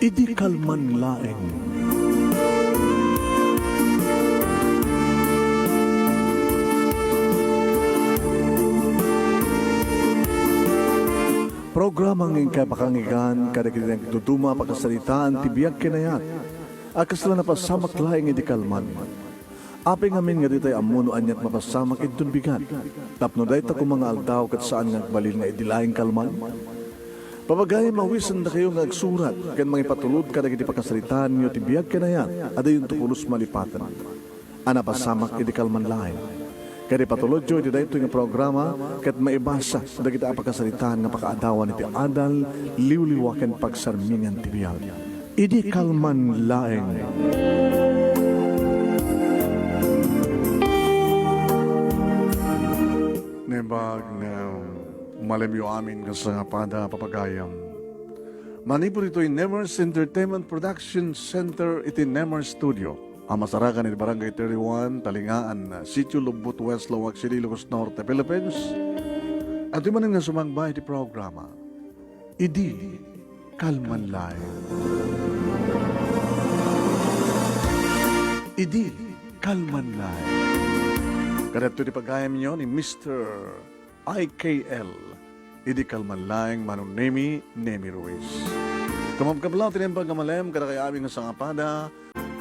Idi kalman laeng. Programa ng kapakangigan, kadagdag tutuma pagkasalitaan, tibiyag kinayat, akasla na pasamak laeng idi kalman. Aping amin nga ditay amuno anyat mapasamak itun bigan. Tapno day ta mga aldaw kat saan nga balil nga idilaing kalman. Papagay mawisan na kayo nga agsurat, kan mga ipatulod ka nagiti pagkasalitaan nyo tibiyag kinayat, ada yung tukulos malipatan. Ana pasamak idi kalman laeng. Kaya patulod jo, iti ito yung programa, kat maibasa, dagiti apagkasalitaan nga pakaadawan iti adal, liwliwaken pagsarmingan tibiyag. Idi kalman laeng. Nebag na malimyo amin nga sa pada papagayam. Manipur ito yung Nemers Entertainment Production Center iti Nemers Studio. Ang masarakan ni Barangay 31, Talingaan, Sitio Lubot, West Lawag City, Ilocos Norte, Philippines. At yung manin nga sumangbay di programa, Idi Kalman Laeng. Idi Kalman Laeng. Kada ito di pagayam nyo ni Mr. IKL, Idi Kalman Laeng, Manunemi, Nemi Ruiz. Kamabkablaw, tinimbang kamalem, kada kaya aming sangapada.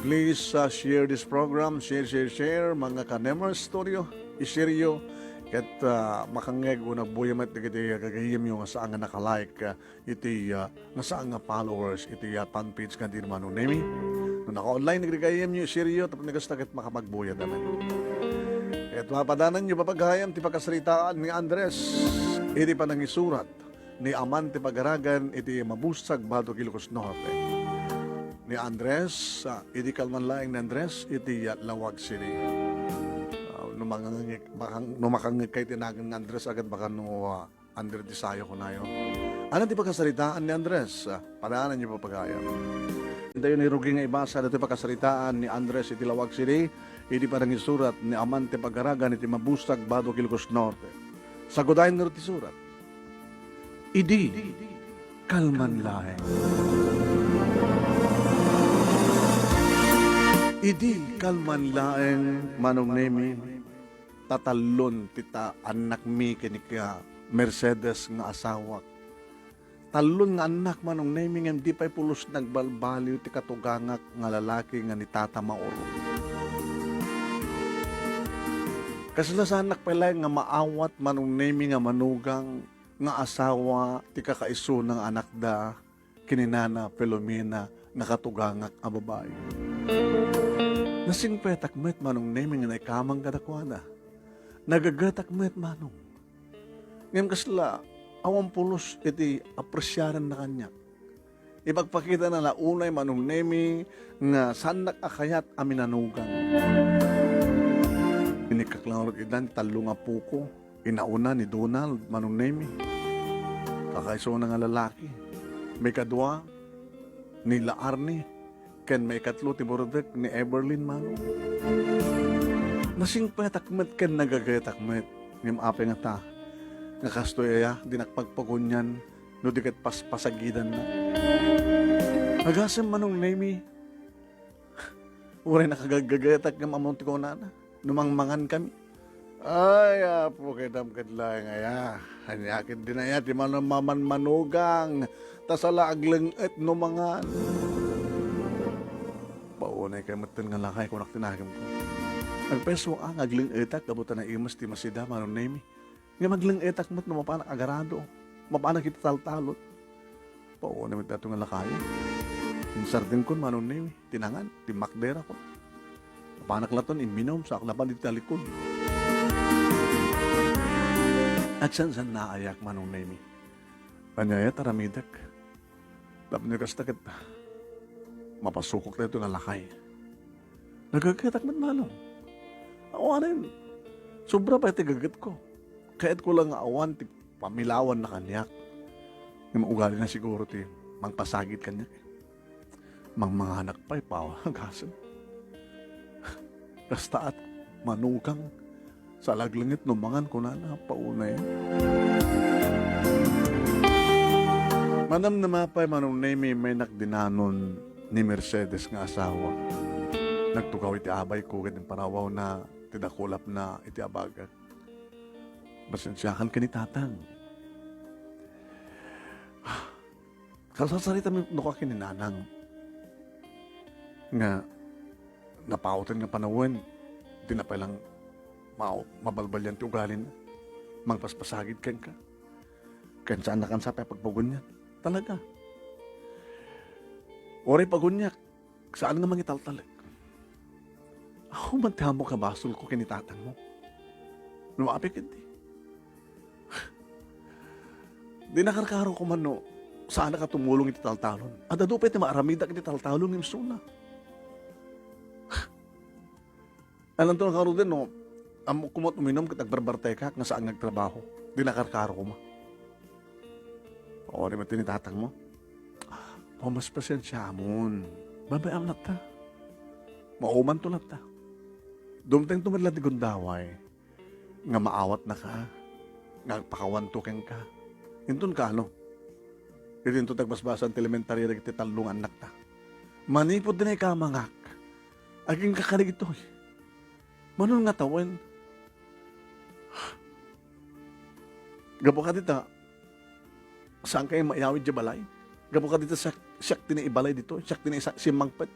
Please share this program, share, mga ka-Nemers Studio, i-share yo, kat makangeg unang buyamat na kiti kagayim yung nga saan nga nakalike, iti nga saan nga followers, iti fan page ka din naman Nemi. Nung naka-online nagregayim nyo, share yo, tapos nagastakit makapagbuya naman. At mapadanan nyo papaghayam, ti pagkasalitaan ni Andres, iti pa isurat, ni Amante Pagaragan, iti mabustag, Baldo Ilocos Norte. Ni Andres, idi kalman laeng ni Andres, iti Lawag City. Numakangit kay tinagan ni Andres, agad baka under disayo ko na yun. Ano ti pagkasalitaan ni Andres? Padaanan niyo pa pagayam. Hintayo ni Rugi nga ibasa, ito pagkasalitaan ni Andres, iti Lawag City, iti parang isurat ni Amante Pagaragan, iti Mabustag, Bado, Ilocos Norte. Sagudahin nyo iti surat. Idi kalman laeng. Idi kalman laeng Manong Nemi, tatalon tita anak mi kinika Mercedes nga asawak. Talon nga anak Manong Nemi nga di pa'y pulos nagbalbaliw ti katugangak nga lalaki nga ni Tata Mauro. Kasla anak pala nga maawat Manong Nemi nga manugang nga asawa ti kakaiso ng anak da kininana Pelomena nga katugangak nga babae. Nasing petakmet Manong Nemi nga naikamang kadakwana. Nagagatakmet Manong. Ngayon kasla, awang pulos iti apresyaran na kanya. Ipagpakita na launay Manong Nemi nga sanak akayat aminanugang. Inikaklarot idan talo nga puko. Inauna ni Donald Manong Nemi. Kakaiso na nga lalaki. May kadwa ni Laarni. Ken may katlo ti Borodek ni Eberlin Manong. Nasing petakmet ken nagagatakmet. Ngam ape nga ta. Nga kastoyaya, dinakpagpagunyan, no dikat paspasagidan na. Agasem Manong Nemi. Uray nakagagatak ng amunti ko na. Numangmangan kami. Ay, apo kadam kadlaeng aya. Hanyakin din aya, di man manugang. Tasala aglang et numangan. Paunay kay matan nga lakay kung naktinagam ko. Agpeso ang agling etak, kabutan na imas ti masida Manong Nemi. Nga magling etak mo't no mapanak agarado. Mapanak kita taltalot. Paunay mo tato nga lakay. Yung sardin ko Manong Nemi, tinangan, timakdera ko. Mapanak laton iminom sa aklapan di talikod. At san naayak Manong Nemi. Panyaya taramidak. Tapos nyo kastakit mapasukok na ito nga lakay. Nagagatak man Manong. Awanin. Sobra pa iti gagat ko. Kahit ko lang awan, ti pamilawan na kanyak. Yung ugali na siguro ti mangpasagit kanyak. Mga anak pa, ipawagasan. Basta at manukang sa laglangit numangan ko na paunay. Manam na mapay manong nemi may nakdinanon ni Mercedes nga asawa. Nagtugaw iti abay ko ng parawaw na tidakulap na iti abagat. Basensyahan ka ni tatang. Kasasarita mo ka kininanang nga napautan nga panawin, di na palang mabalbal yan ti ugalin na. Mangpaspasagid ken ka. Ken saan na kansa pa pagpagunyak. Talaga. Oray pagunyak, saan nga mangitaltalik? Ako mantihamo ka basol ko kinitatang mo. Lumapik hindi. Di nakarkaro ko man no, saan ka tumulong iti taltalon? Ada do pa iti maaramida iti taltalon ng suna. Alam to nakaro din no, kumot uminom kat agbarbarte ka nga saan nagtrabaho. Di nakarkaro ko ma. O, di mo tinitatang mo? Mas pasensya mon. Babayam na ta. Mauman to na ta. Dumteng tumadla ti gundaway. Nga maawat na ka. Nga pakawantukin ka. Intun ka ano? Dito tagbasbasan ti elementary rin ti talungan anak ta. Manipod din ay kamangak. Aging kakalig ito. Manon nga tawin. Gabo ka dita. Saan kayo mayawid di balay? Gabo ka dito siyak tiniibalay dito. Siyak tinisimangpet.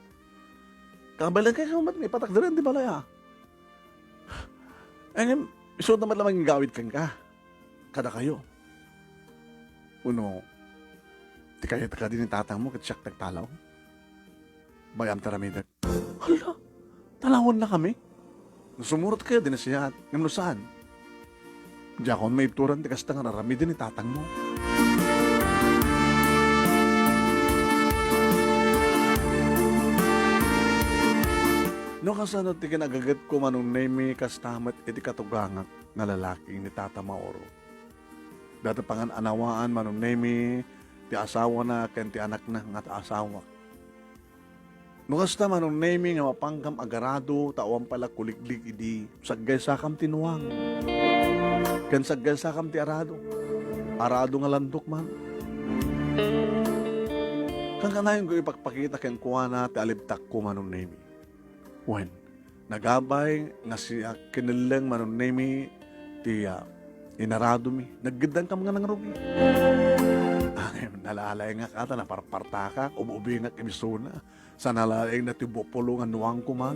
Kabalan kayo kamat may patak din di balay ha. Ayun, iso naman lamang yung gawid kang ka. Kada kayo. Uno, di kaya ka din yung tatang mo kat siyak tagtalaw. Bayam taramidag. Hala, talawon na kami. Sumurot kayo din na siya at ngayon saan. Diyan kung may ituran, di kasta nga narami din yung tatang mo. No kasano ti kinagagat ko manong nemi kastamat iti katugangak nga lalaki ni Tata Mauro. Dati pangan anawaan manong nemi ti asawa na ken ti anak na nga asawa. No kasta manong nemi nga mapangkam agarado tawang pala kuliglig idi saggay sakam tinuwang. Ken saggay sakam ti arado. Arado nga landok man. Kang kanayon ko ipagpakita ken kuwana ti alibtak ko manong nemi. When nagabay nga siya kinilang manong nemi ti inarado mi. Naggidang kam nga nang rugi. Ay, nalalay nga kata na parparta ka, umubi nga kimisuna. Sa nalalay na ti bopolo nga nuwang kuman.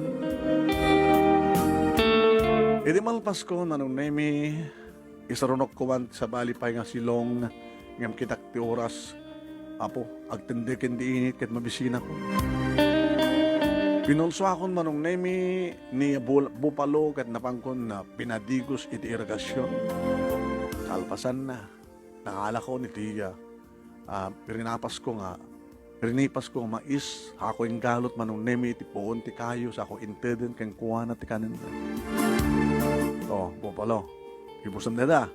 Iti malpas ko manong nemi isarunok kuman sa balipay nga silong ngam kitak ti oras. Apo, agtindikin di init ket mabisina ko. Pinulso akon manong nemi ni Bupalo kat napangkon na pinadigos iti irigasyon. Kalpasan na. Nakala ko ni Tiya. Pirinipas ko nga mais. Ako yung galot manong nemi iti poon ti kayo sa ako inteden kang kuwana ti kanin. Bupalo. Ibusan na da.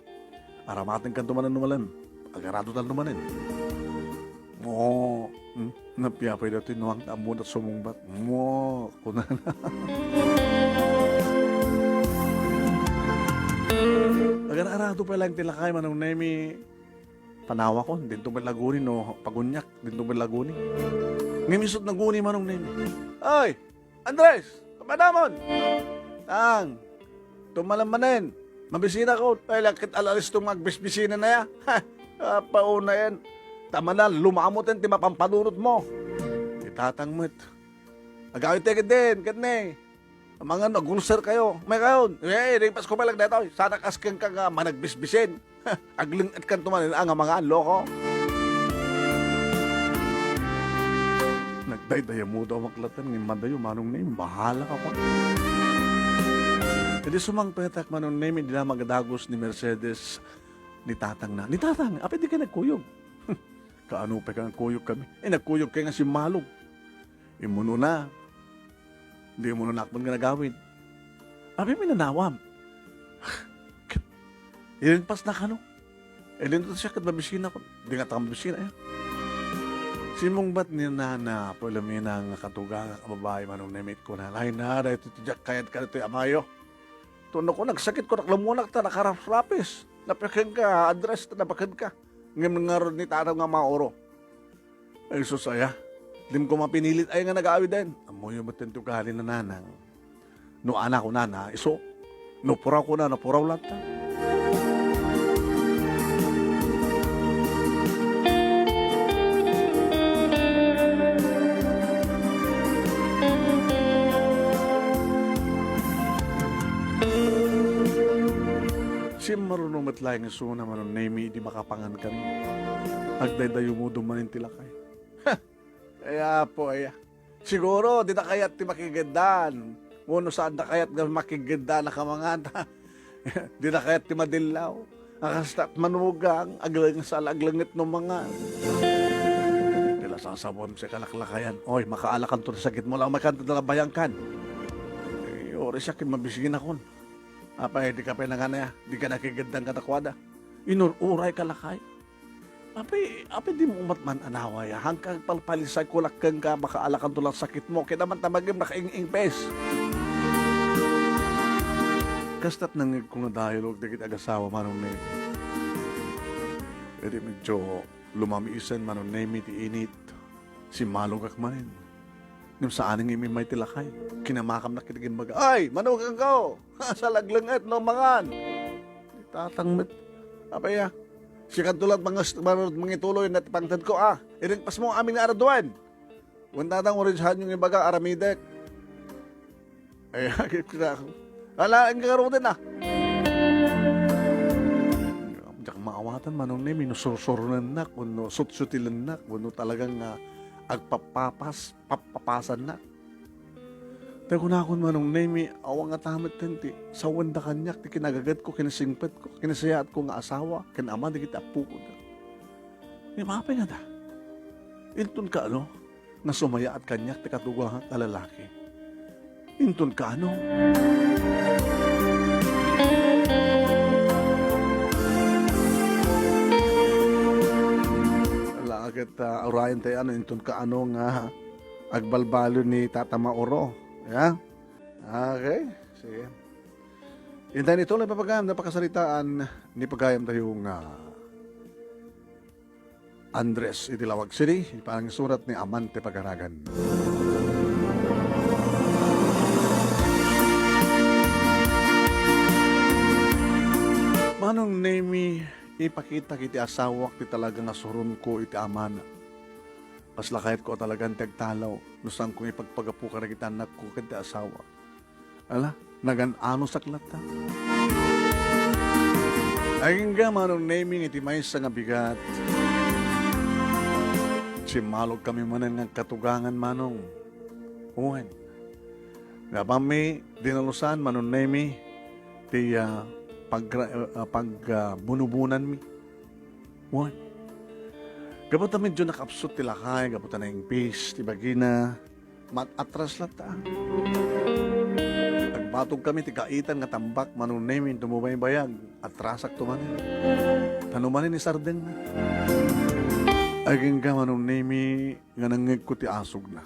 Aramatin kan tumanan numalan. Agarado tal numanin. Oo. Napiyapay na tinuwang tamon at sumungbat. Mo, kuna na. Agararado pa lang tilakay manong nemi. Panawa ko, dito ba lagunin no? Pagunyak, dito ba lagunin? Ngimisot na guni manong nemi. Ay! Andres! Kapadamon! Tang! Tumalamanin! Mabisina ko! Ay, lakit alalis itong magbisbisina na ya. Ha! Pauna yan. Tama na, lumamot yan, ti mapampadurot mo. Itatang mo ito. Agawin tayo din, kanne. Mga nagulser kayo. May kayon. Ringpas ko pa lang dito. Sana kaskan ka nga managbisbisin. Agling at kantuman ang mga loko. Nagdayday mo daw maklatan. Ngimadayo, manong name. Bahala ka pa. Hindi sumang petak manong name. Hindi na magadagos ni Mercedes ni Tatang na. Ni Tatang, apit di ka nagkuyog. Kaano pa kang kuyog kami? Nagkuyog kayo nga si Malog. Imuno na. Hindi mo na nakman nga nagawin. Abi may nanawam. Ilinpas na ka no? Ilinpas siya kat mabisina ko. Hindi nga takang mabisina yan. Simong ba't niya na palamin ang katugang kababae manong nemit ko na. Lain na, ito tijak kayat ka ito amayo. Tuno ko, nagsakit ko, naklamunak ta, nakarap-rapis. Napakan ka, address ta, napakan ka. Ngayon nga ron ni Tataw nga Mauro. Ay susaya. Dim ko mapinilit ay nga nag-aawi din. Amo yung matento gali na nanang. No anak ko nana, iso. No puraw ko na, no puraw lang ta. Si marunong matlay nga suna manon name di makapangan kami. Agday-dayo mo dumanin tilakay. Kaya po, ay. Siguro, di na kayat ti makigandan. Uno saan na kayat nga makigandan na kamangata. Di na kayat ti madilaw. Akastat manugang, aglang sa aglangit ng mga. Tila sasabon sa kalaklakayan. Oy, makaalakan to na sakit mo lang makanta na bayang kan. Eh, ori siya kin mabisigin akon. Apay, di ka pa nangana ya. Di ka nakigandang katakwada. Inururay kalakay. Apay di mo umatman anaway. Hanggang palpalisay kulakang ka, makaalakan tulang sakit mo. Kaya naman tamagim nakaing-ing pes. Kastat nang kung na dialogue dagit agasawa manong na Pwede medyo lumamiisan manong na ti init. Si malugak manin. Nung saan nga may tilakay. Kinamakam na kitigin baga. Ay, manugang ko! Sa laglangat no mangan! Tatangmet. Apay sikat tulad mga tuloy na pangtad ko Iringpas mo aming na araduan. Wanda nang orangehan yung ibaga aramidek. Ay, kita ako. Ang kakaroon din Diyak maawatan manong na minusursurunan na kuno sutsutilan na kuno talagang papapasan na. Pero kung akong manong name, awang nga tamat tenti, sa wanda kanyak, ti kinagagat ko, kinasingpet ko, kinasayat ko nga asawa, kinama, di kita apu ko na. Di mapay nga da. Intun ka nga sumaya at kanyak, ti katugang kalalaki. Intun ka Agad urayan tayo intun ka nga agbalbalo ni Tata Mauro. Yeah? Okay. Sige. And then ito lang papagayam, napakasalitaan ni pagayam tayong Andres Itilawag City, parang surat ni Amante Pagaragan. Manong name ipakita kiti asawak ti talaga nga surun ko iti amana. Paslakayat ko talagang tagtalaw. Nusang kong ipagpagapu ka kita anak ko kiti asawa. Ala, nagan-ano saklat ta. Aging nga manong naming iti may sa nga bigat. Simalog kami manan nga katugangan manong. Uwan. Napami, dinalusan manong nami ti pagbunubunan mi. Uwan. Gabutan medyo nakapsot tilakay, gabutan na yung base, tibagina, mat-atras lang ta. Nagbatog kami, tikaitan nga tambak, manunemin, tumubay bayag, atrasak tumanin. Tanumanin ni Sardeng na. Aging ka manunemi, nga nangig ko ti asog na.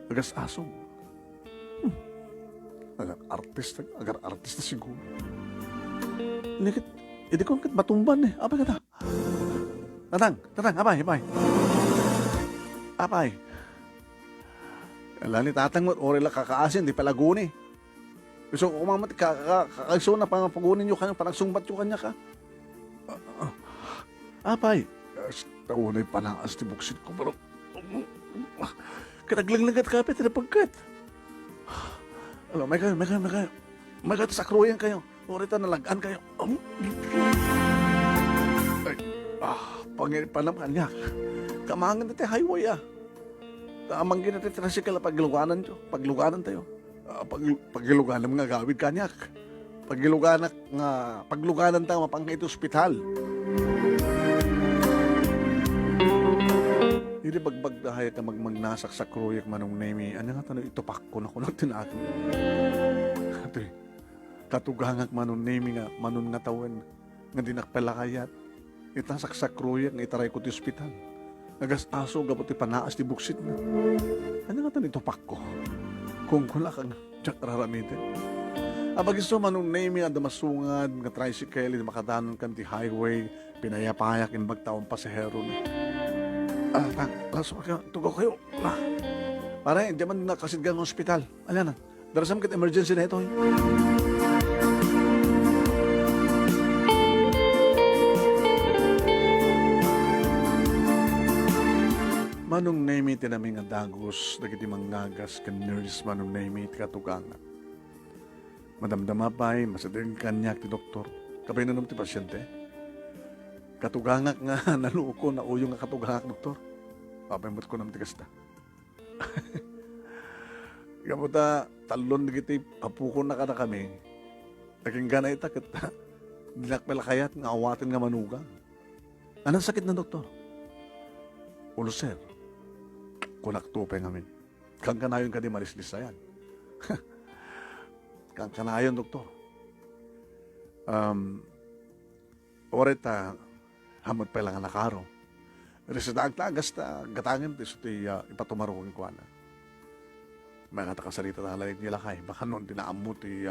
Agas asog. Agar artista siguro. Nikit, hindi ko batumban Apa kata? Tatang, apay. Alam ni tatang mo, ori lang kakaasin, di palaguni. So, kumamat, kakaiso na pangapagunin nyo kanya, parang sungbat nyo kanya ka. Apay. Taunay panangas ti buksit ko, pero kinaglanglagat kapit na pagkat. Alam, may kayo, sakruyan kayo. Ori ta nalagaan kayo. Panaman niya. Kamangan natin highway Tamangin natin tricycle pagluganan tayo. Pagluganan mga gawid kanyak. Pagluganan tayo mapangkait ospital. Hindi bagbagdahay ka magmagnasak sa kroyak manong nemi. Ano nga tanong itupak ko na kunang tinato. Katugangak manong nemi nga manon nga tawan nga dinakpalakayat. Itasak sa kroyak nga itaray ko ti ospital. Nagas aso gabot ti panaas ti buksit na. Ano nga tanong itupak ko? Kung kula kang tsak raramidin. Abagiso manong nemi nga damasungad nga tricycle makadanon kan ti highway pinayapayak in bagtaong pasahero na. Laso ka, tugaw kayo. Pare, di man nakasidgang hospital. Ayan na, darasam kit emergency na ito. Manong name tinaming nga dagos, dagiti mangagas ka nurse manong name katugangan. Madamdama pa'y masadeng kanyak ti doktor. Kapay na ti pasyente. Katugangak nga naluko na uyong nga katugangak doktor. Papayamot ko naman ti kasta. Kamuta talon dagiti apuko na kada kami. Naging gana ita kita. Dinakpelakayat nga awatin nga manugang. Anong sakit na doktor? Ulcer. Kunaktupe ngamin. Kang kanayon ka di malislisayan. Kang kanayon, doktor. Orita, hamot pa lang nakaro. Resita agtagas ta, gatangin ti suti ipatumarong ko na. May katakasalita na lalig nila kay. Baka noon tinaammo ti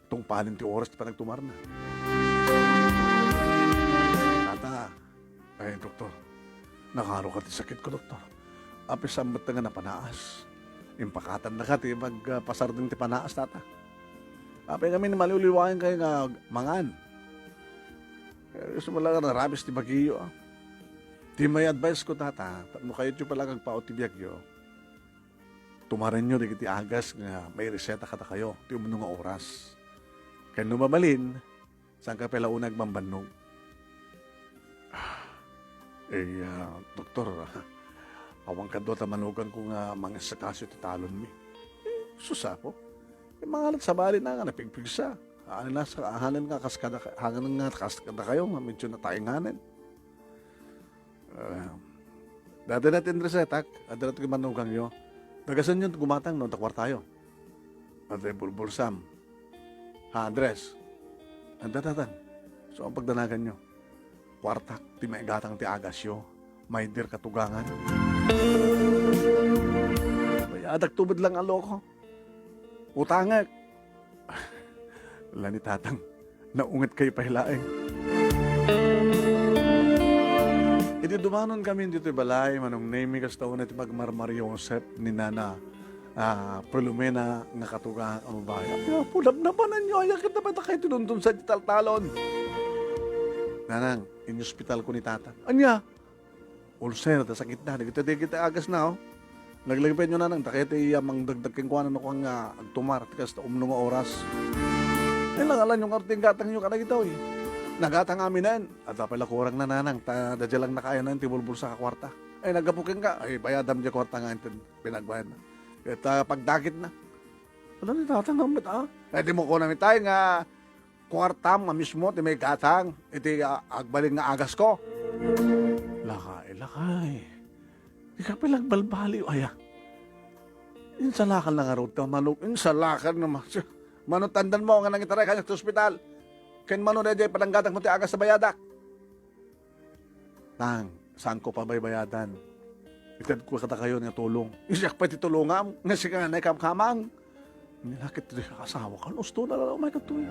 tungpalin ti oras ti panagtumar na. Tata, ay doktor, nakaro ka ti sakit ko, doktor. Apis sambat nga na panaas. Impakatan na ka ti magpasarding ti panaas, tata. Apay kami ni maliuliwain kayo nga mangan. Gusto mo lang na rabis ti bagiyo. Ti may advice ko, tata, no kayo tiyo pala kagpao ti biyagyo. Tumaran nyo di agas nga may reseta kata kayo. Ti umano nga oras. Kaya numabalin, saan ka pala unag mambanog? Doktor, awang ka doon manugan ko nga mga sakasyo ti talon mi. Susa po. Mga alat sa bali na nga, napigpigsa. Hanan nga kaskada kayo, medyo natainganan. Dati natin resetak, at natin manugang nyo. Nagasan yun gumatang noon, takwar tayo. At bulbursam. Andres. Ang datatan. So, ang pagdanagan nyo. Kwartak, ti may gatang ti agasyo. May dir katugangan. May adak tubod lang ang loko. Utangak. Wala ni tatang. Naungat kayo pahilaing. Iti dumanon kami dito balay. Manong name kastaw na iti magmarmar Yosef ni Nana. Prelumena nga katugang ang babae. Pulab na pa nanyo. Ayakit na ba kayo tinundun sa talon? Nanang, in-hospital ko ni tatang. Anya? Ulcer, sakit na. Kita agas na, oh. Naglagpay nyo na nang takete mang dagdag keng kuwanan ako nga agtumar tikas ta umno nga oras. Ay lang alam yung arting gatang nyo kanag ito eh. Nagatang aminan. At pala kurang na nanang. Dadya lang na kaya na tibulbul sa kakwarta. Ay nagapukin ka. Ay bayadam dya kwarta nga ito. Pinagbayad na. At pagdakit na. Wala ni tatang gamit Ay di mo ko namin tayo nga kwartam nga mismo ti may gatang. Iti agbaling nga agas ko. Lakay. Di ka pilang balbali. Aya. Insalakan na nga road ka, manok. Insalakan na manutandan mo nga nang itaray kanya sa ospital. Ken manu na palang gatang mo ti agas sa bayadak. Tang, saan ko pa bayadan? Itad ko kata kayo nga tulong. Isyak pa titulungam. Nga siya nga naikam-kamang. Nilakit ito sa kasawa ka. Gusto na lang. Oh my God, tuwi.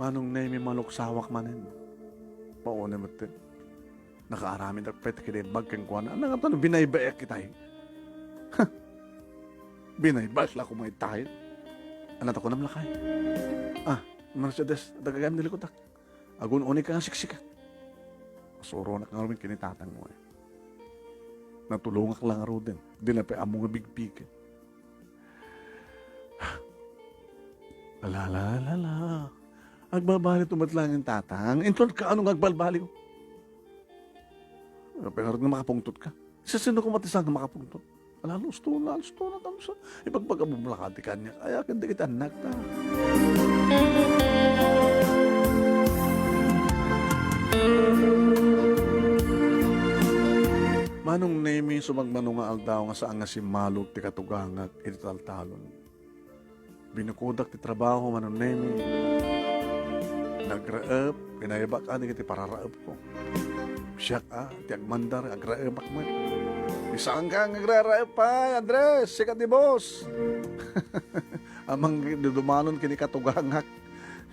Manong na may maluksawak manin. Pauna mo ito. Nakaaramin at pwede kaya bagkang kuwan. Ano nga ito? Binaybayak kita eh. Binaybayak lang kung may tayo. Anak ako naman lakay. Mercedes, dagagam nila ko tak. Agun-uni ka nga siksika. Masuro na ka nga rin kinitatang mo eh. Natulungak lang nga rin. Di na pa among bigpikin. Lala. Agbabali tumatlang yung tatang. Intron ka, anong agbalbali ko? Pero nga makapungtot ka. Sa sino ko matisang na makapungtot? Gusto na. Ipagpagabumlakati ka niya. Kaya kanda kita anak ta. Manong nemi sumagmano nga aldaw nga saan nga si Malog ti katugangag iti taltalon. Binukudak ti trabaho manong nemi. Nagraep, pinayabak ani kiti pararaep ko. Siyak ti agmandar, agraebak man. Isaan ka agraeraep pa, Andres, sikat ni boss. Amang dumanon kini katugangak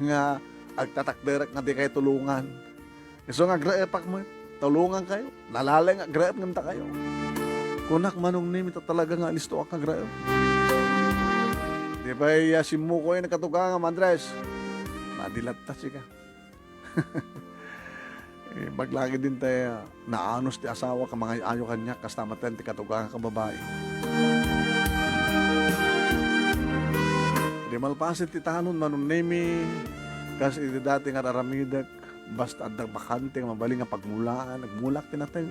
nga agtatakderek nga di kayo tulungan. So nga graepak mo, tulungan kayo. Nalalay nga graep nga kayo. Kunak manong name ito talaga nga listo ka graep. Di ba yasin mo ko yung nakatuga nga Andres? Madilat ta siya. Maglagi din tayo naanos ti asawa ka mga ayo kanya kastamatan ti katuga nga babae. Di malpasit ti tanon manong name kasi iti dati nga raramidak basta adag bakante nga mabaling nga pagmulaan nagmulak tinateng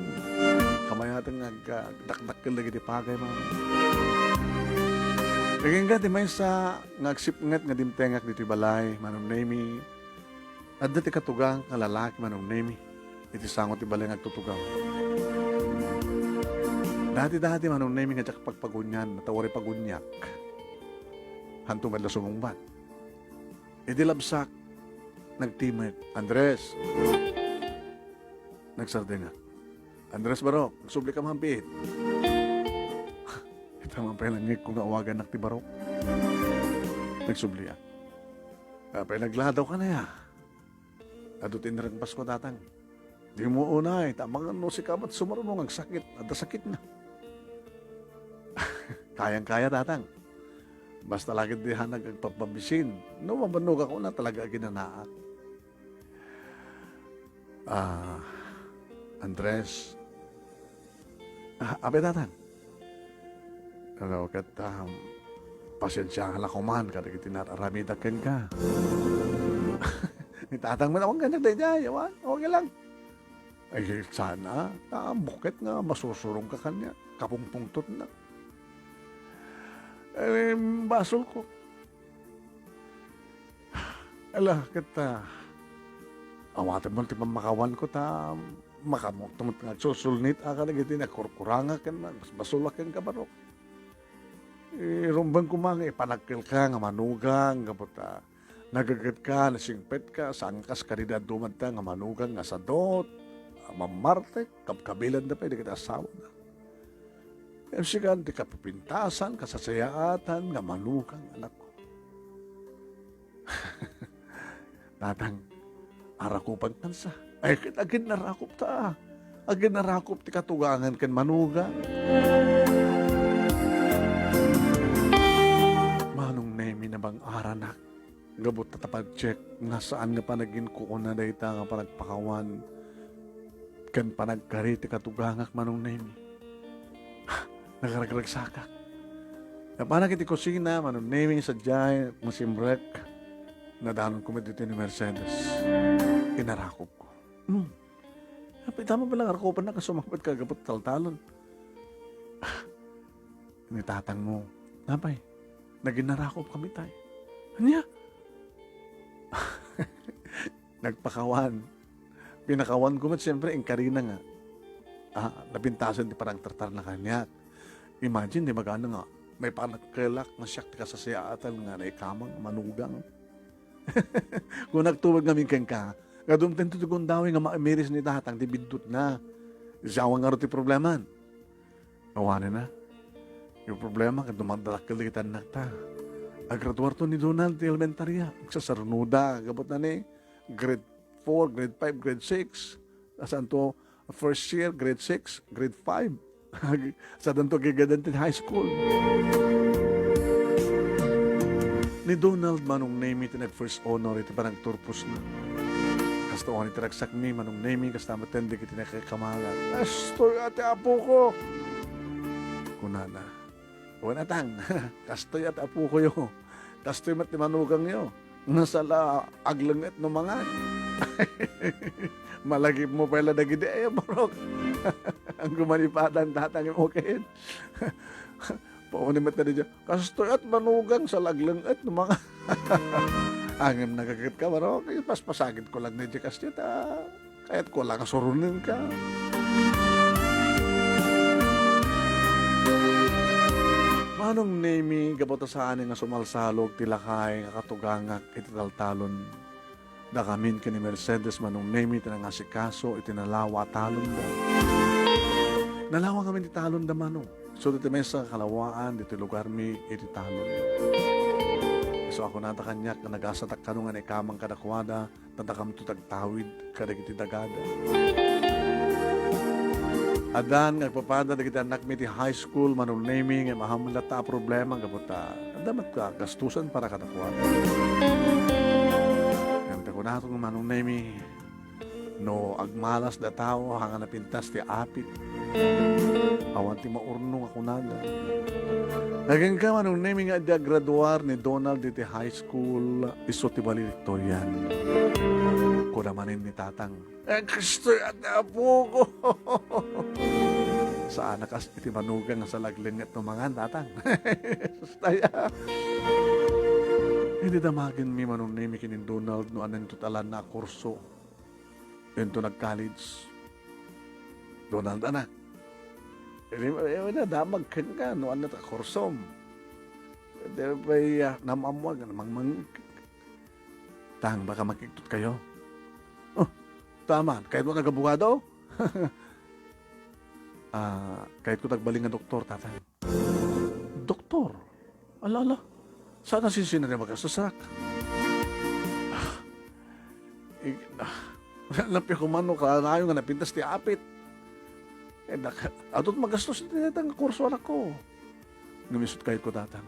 kamayatan nga dakdakkel lagi ti pagay mga. Kaya nga di may sa ngagsipngat nga dimtengak dito balay manong name at dati katugang nga lalaki manong name iti sangot ti balay nga tutugaw. Dati manong name nga tsak pagpagunyan natawari pagunyak hanto madla sumungbat. Iti labsak nagtimet, Andres. Nagsarde nga. Andres Barok, nagsubli ka mahampit. Ito man pa langit kung naawagan nak ti Barok. Nagsubli pa nagladaw ka na ya. Adutin na rin Pasko tatang. Di mo unay, tamang ano si kamat sumarunong ang sakit. Ada sakit na. Kayang-kaya tatang. Basta lagi dihan nagpapabisin. No, mabanog ako na talaga ginanaak. Andres. Abe tatan. Ano, kat pasensya ka lang kuman kada itinaramidakan ka. Itatang mo naman ganyan dahil yawan. Okay lang. Ay, sana. Bukit nga, masusurong ka kanya. Kapungpungtot na. Basol ko. Ala, kita. Awatin mo, tipang makawan ko ta. Makamuktumot nga, susulnit ka na giti na kurkuranga ka na. Basulakin ka barok. Rumbang kumang, panagkil ka nga manugang, kaputa. Nagagat ka, nasingpet ka, sangkas kanida dumanta nga manugang nga sadot. Mamarte, kapkabilan na pa, hindi kita asawa na. Sigan, di ka pipintasan, kasasayaatan, nga manukang anak ko. Tatang, arakupan kansa. Ay, agin narakop ta. Agin narakop ti katugangan kan manugang. Manong nemi na bang aranak? Gabot tatapad check, nasaan nga pa naging kuuna na ita nga panagpakawan. Kan panagkari ti katugangak manong nemi. Nagaragsaga. Napanak iti kusina, manong naming sa jay, masimrek, nadanon ko dito ni Mercedes. Inarakop ko. Tama ba lang arakopan na kasumapit kagabot taltalon. Nitatang mo, napay, naginarakop kami tayo. Anya? Nagpakawan. Pinakawan ko mat siyempre, ang karina nga. Napintasan di parang tartar na kanya. Imagine, di magano nga, may panagkalak na siyak ka sa siyaatan nga na ikamang manugang. Kung nagtuwag namin kang ka, kadumten tutugon daw nga maamiris ni tatang, di bidut na. Isawang nga rin ti problema. Awanin na. Yung problema, kadumandalak kalitan na ta. Agraduar to ni Donald, ti elementarya. Sasarunuda, gabot na ni, grade 4, grade 5, grade 6. Asan to, first year, grade 6, grade 5. Sa danto gigadan ti high school. Ni Donald manong name iti nag-first honor iti parang turpos na. Kasto ko iti nagsak mi manong name kasta matendik iti nakakamalan. Astoy ate apo ko. Kunana. Kunatang. Kastoy ate apo ko yo. Kastoy mat ni manugang yo. Nasala aglanget no mga. Malagip mo pala dagidi ay barok. Ang gumanipadan tatang yung okay. Paunimat na din dyan. Kastoy at manugang sa laglang at mga angin nagagit ka barok. Paspasagit ko lang na dyan kasi kahit ko lang surunin ka. Manong name gabota sa aning nga sumalsalog tilakay nga katugangak iti taltalon. Dakamin ka ni Mercedes manong name iti nga asikaso iti nalawa talon da. Nalawa kami iti talon da manong. So dito may sa kalawaan dito lugar mi iti talon. So ako nata kanyak na nagasatak kanungan ikamang kadakwada, tatakam to tagtawid kadagiti dagada. Adan nagpapada dagiti anak mi ti high school manunaming mahamon na ta problema kaputa. Damat ka gastusan para kadakwada. Kanta ko nato ng manunami no agmalas da tao hanga napintas ti apit. Awan ti maurnong ako nada. Naging ka manunami nga dia graduar ni Donald diti high school iso ti valedictorian. Kuramanin ni tatang. Kristo at apo ko. Saan nakas iti manugang sa lagling at tumangan tatang. Sustaya. Hindi damagin mi manunami kinin Donald no anang tutalan na kurso. Ito nag-college. Donald ana. Na damag kan ka no ano ta kursom. Dahil ba'y namamwag namang tang baka makiktot kayo. Oh, tama. Kahit mo nag-abogado? Kahit ko nagbaling nga doktor, tatay. Doktor? Alala. Sana sisin na rin magkasasak. Lapi ko man no, kanayo nga napintas ti apit. Atot magastos din ang kurso anak ko. Gumisot kahit ko tatang.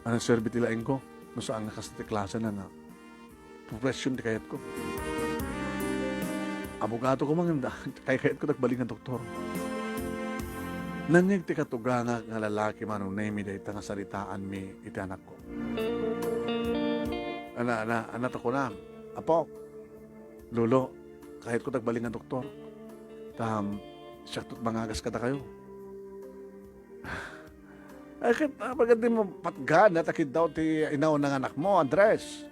Anong serbi tilain ko? No saan nakas ti klase na na. Profesyon ti kayat ko. Abogado ko manganda. Kayat ko nagbaling ang doktor. Nangig ti katuga nga lalaki manong name day nga salitaan mi iti anak ko. Anak ko na. Apo, lolo, kahit ko nagbaling ang doktor. Siya to't mangagas kada kayo. Ay, pagkat di mo patgan, natakid daw ti inaw ng anak mo, Andres.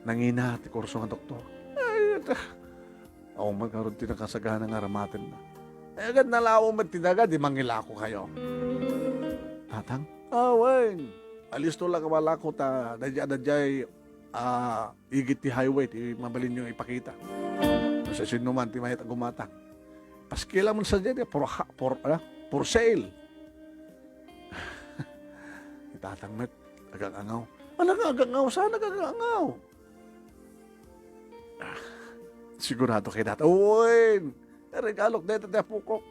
Nangina ti kurso ng doktor. Ay, ako magkaroon ti nakasagahan ng aramatin na. Ay, agad nalawa mo tinaga, di mangila ko kayo. Tatang? Wen. Alis to lang wala ko ta, dadya, igit ti highway, ti mabalin nyo ipakita. Sa sinuman, ti mahit gumatang. Paskila mo sa dyan, for sale. Itatang met, agang-angaw. Agang-angaw? Saan agang-angaw? Sigurado kayo dati. Uy! Regalok dito, dito pukok.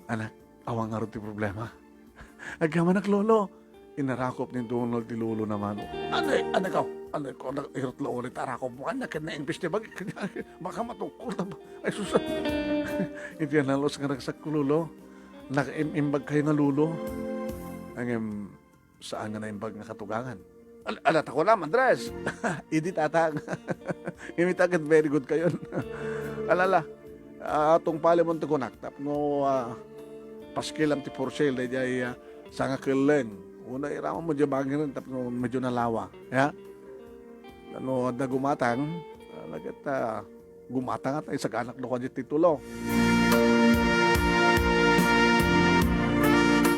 Anak, awang nga rin ti problema. Agaman lolo. Inarakop ni Donald di lolo naman. Ano ko, irot lo ulit arakop mo. Anak, na English di ba? Baka matungkol na ba? Ay, susa. Hindi yan nalos nga nagsak ko lolo. Naka-imbag kayo na lolo. Ang saan nga na imbag nga katugangan? Alat ako na, Andres. Hindi tatang. Imitagad, very good kayo. Alala, atong pali mo ito kunaktap. No, paskilam ti for sale. Dahil sanga kileng. Una iraman mo dyan bagay rin, tapos medyo nalawa. Ya? Ano, na gumatang, gumatang at ay sag-anak na ko dyan titulo.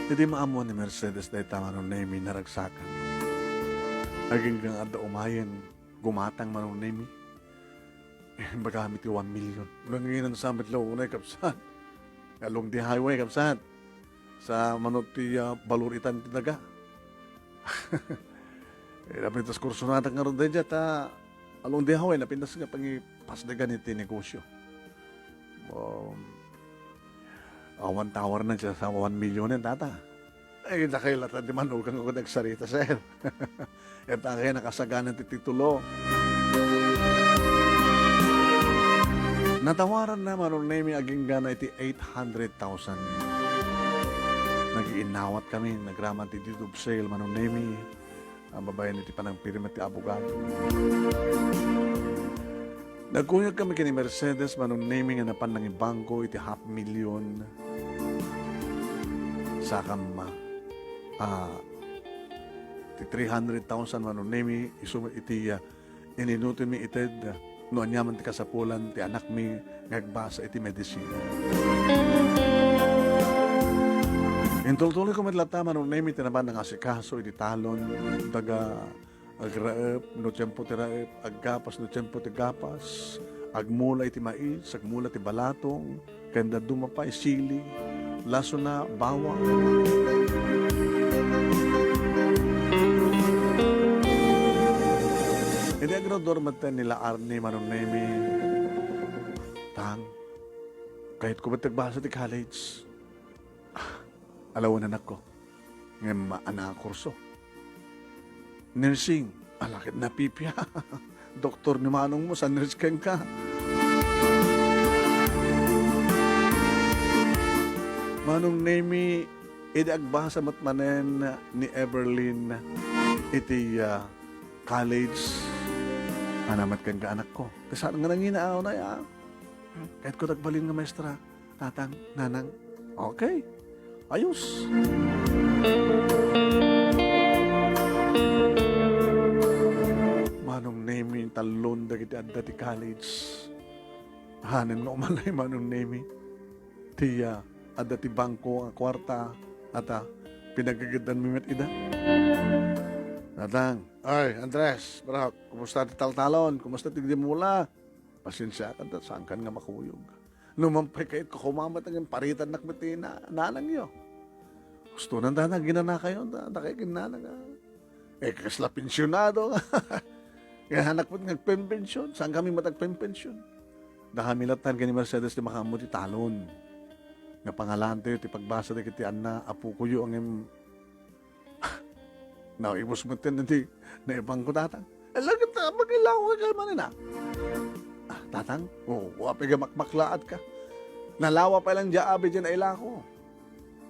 Hindi maamo ni Mercedes dahil tama nung name naragsakan. Aging kang ada umayan, gumatang man nung name. Magamit yung 1 million. Nanginginan sa amit lo, unay kapsat. Along the highway kapsat. Sa manot ti baluritan tinaga. Napintas kurso natin nga rin dyan along the highway, napintas nga pangipasdagan iti negosyo. 1 tower na siya sa 1 million yan, tata. Ay, nakailat di man ugang ako nagsarita, sir. Yan kaya nakasaganan ti titulo. Natawaran naman nung name aging gana iti 800,000. Nag-iinawat kami, nagraman ti dito sale manong name. Ang babayan iti panang pirma ti abogado. Nagkunyag kami kini Mercedes manong name nga napan ng bangko iti 500,000. Sakam ti 300,000 manong name isum iti ininutin mi ited no anyaman ti kasapulan ti anak mi ngagbasa iti medisina. Intultuloy ko matlatama nung name itinaban ng asikaso, iti talon, daga, agraep, no tiyempo ti raep, aggapas, no tiyempo ti gapas, agmula iti mais, agmula ti balatong, kanda dumapa isili, laso na bawang. tinodor matan nila Arnie manong nemi. Tang, kahit ko ba't nagbasa ti college, alawan anak ko, ngayon maana ang kurso. Nursing, alakit na pipya. Doktor ni manong mo, sa nurse kang ka. Manong nemi, agbasa matmanen ni Everlyn, iti college, anamat kang ka anak ko. Kasi nga nang inaaw na ya. Kahit ko nagbalin nga maestra, tatang, nanang, okay, ayos. Manong nemi, talon dagiti adda ti college. Hanen nga umalay manong nemi. Tiya, adda ti bangko ang kwarta, ata, pinagagadan mi met ida. Tatang, ay, Andres, bro, kumusta ti taltalon? Kumusta ti dimula? Pasensya ka, saan kan nga makuyog? Numampay kahit ko kumamat ang paritan nakmati na nanang nyo. Gusto nang danang ginana kayo, kayo ginanang. Kasla pensyonado. Kaya hanak po nagpempensyon. Saan kami matagpempensyon? Dakamilatan ka ni Mercedes di makamot ti talon. Nga pangalan tayo, ti pagbasa na kiti Anna, apo kuyo ang naibos mo tin na ibang ko tatang. Lagit na, magilaw ka kalman na. Tatang, wapi ka makmaklaat ka. Nalawa pa lang diabe dyan ay lako.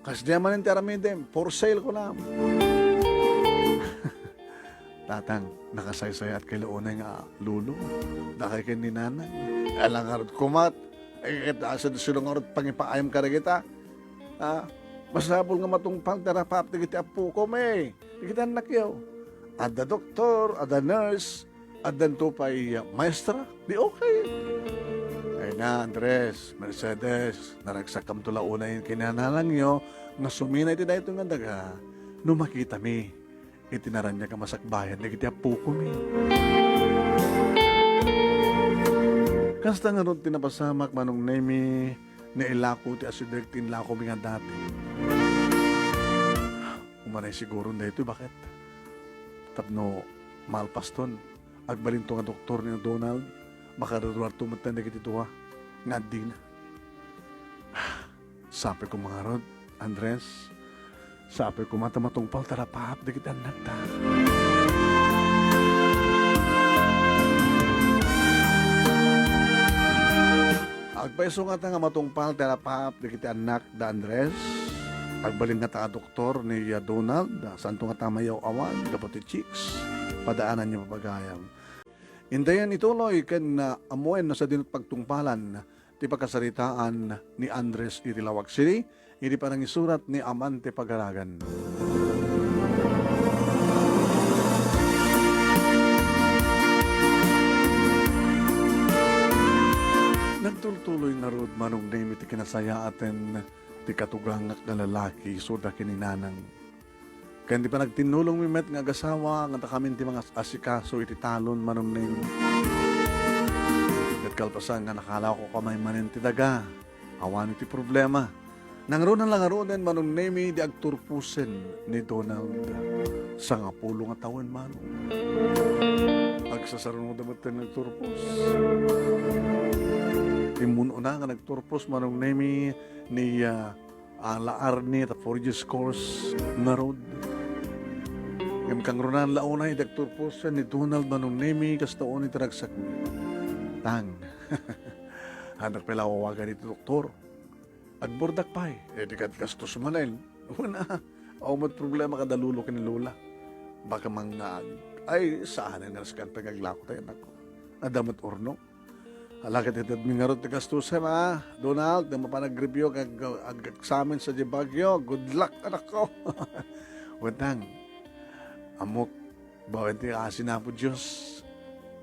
Kasi diyan man yung teramidem, for sale ko na. Tatang, nakasaysay at kailaunay nga lulo. Dakay kayo ni nanay. Alang harot kumat. Kita sa sulong harot pangipaayam ka na kita. Masabol nga matungpang terapap na kita apo ko may. Di kita nakyaw. Ada doktor, ada nurse, ada tupay maestra. Di okay. Ay na, Andres, Mercedes, naragsakam tula una yung kinanalang nyo, nga suminay ti na ito nga daga, no makita mi, itinaran niya ka masakbayan, nagiti apo ko mi. Kasta nga ron tinapasamak manong nemi, ni ilako ti asidek tinlako mi nga dati. Umanay siguro na ito, bakit? Tapno, malpaston, agbalinto nga doktor ni Donald, makaruruar tumatan na kitituwa, nga di na. Sabi ko mga rod, Andres, sabi ko matamatong pal tarapahap na kita nagta. Agpaiso nga nga matungpal tarapahap na kita anak da Andres, agbalin nga ta doktor ni Donald, santo nga tamayaw awan, dapat chicks, padaanan niya mapagayam. Indayan ituloy ken amuen na sa dinut pagtungpalan ti pagkasaritaan ni Andres iti Lawag City, iti parang isurat ni Amante Pagaragan. Nagtultuloy na rod manong name iti kinasaya aten ti katugangak na lalaki so da kininanang. Kaya di pa nagtinulong mi met nga agasawa nga takamin ti mga asikaso iti talon manong name. Kat kalpasan nga nakala ko kamay manin ti daga. Awan iti problema. Nangrunan lang arunan manong name di agturpusen ni Donald. Sa nga pulo nga taon manong. Agsasarunod damat tayo nagturpos. Imuno na nga nagturpos manong name ni La Arnie at 4 years course na road. Yung kang runan launay, dagturpos ni Donald manong nemi, kastaon iti ragsak mi. Tang. Anak pala wawagan iti doktor. Agbordak pa'y, di kat kastos manel. Una, aumat problema kadalulo kinilula. Baka mga, ay saan na naskan pagaglako tayo anak ko. Adamat orno. Alakit ito mingarot ti kastusan Donald, na mapanag-review ag-examen sa Bagyo. Good luck anak ko. Wentang, amok, bawin ti asin na po Diyos.